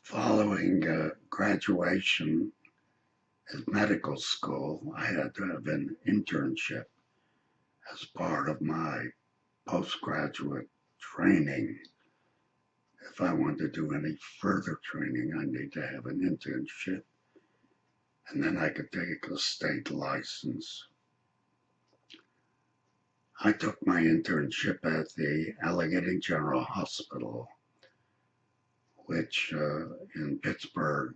Following graduation at medical school, I had to have an internship as part of my postgraduate training. If I want to do any further training, I need to have an internship, and then I could take a state license. I took my internship at the Allegheny General Hospital, which in Pittsburgh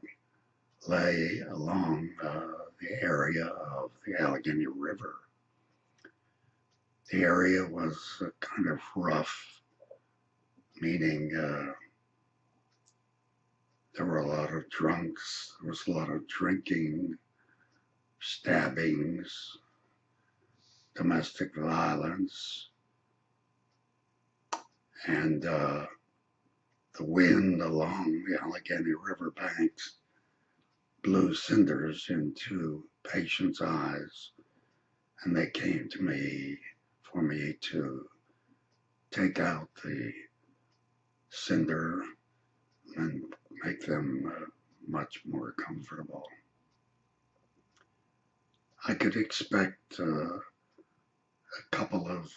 lay along the area of the Allegheny River. The area was kind of rough, meaning there were a lot of drunks, there was a lot of drinking, stabbings, domestic violence, and the wind along the Allegheny River banks blew cinders into patients' eyes, and they came to me for me to take out the cinder and make them much more comfortable. I could expect a couple of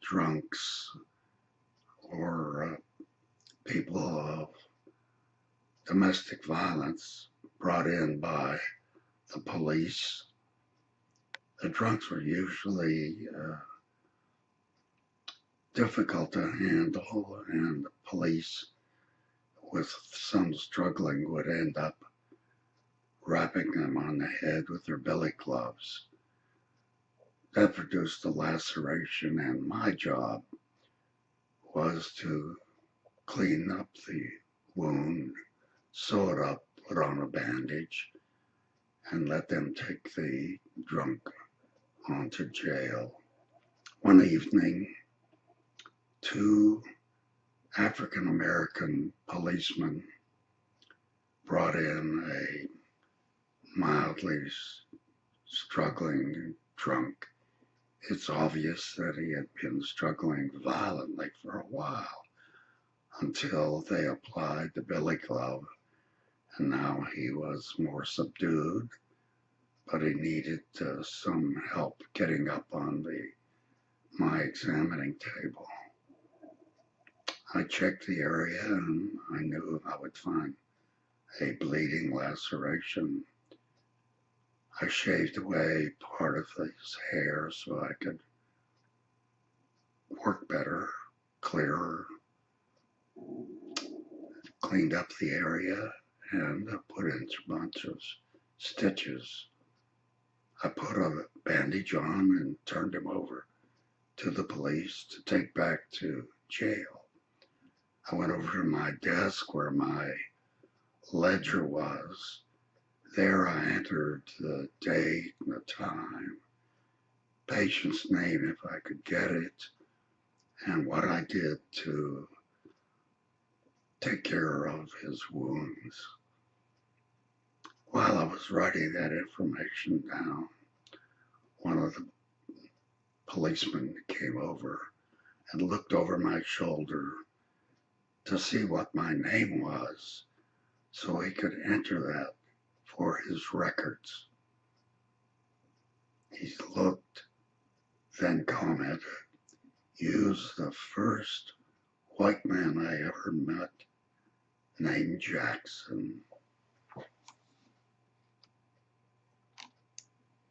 drunks or people of domestic violence brought in by the police. The drunks were usually difficult to handle, and the police, with some struggling, would end up rapping them on the head with their billy clubs. That produced a laceration, and my job was to clean up the wound, sew it up, put on a bandage, and let them take the drunk onto jail. One evening, two African American policemen brought in a mildly struggling drunk. It's obvious that he had been struggling violently for a while until they applied the billy club, and now he was more subdued, but he needed some help getting up on my examining table. I checked the area, and I knew I would find a bleeding laceration. I shaved away part of his hair so I could work better, clearer, cleaned up the area, and put in a bunch of stitches. I put a bandage on and turned him over to the police to take back to jail. I went over to my desk where my ledger was. There I entered the date and the time, patient's name if I could get it, and what I did to take care of his wounds. While I was writing that information down, one of the policemen came over and looked over my shoulder to see what my name was so he could enter that for his records. He looked, then commented, "You's the first white man I ever met named Jackson."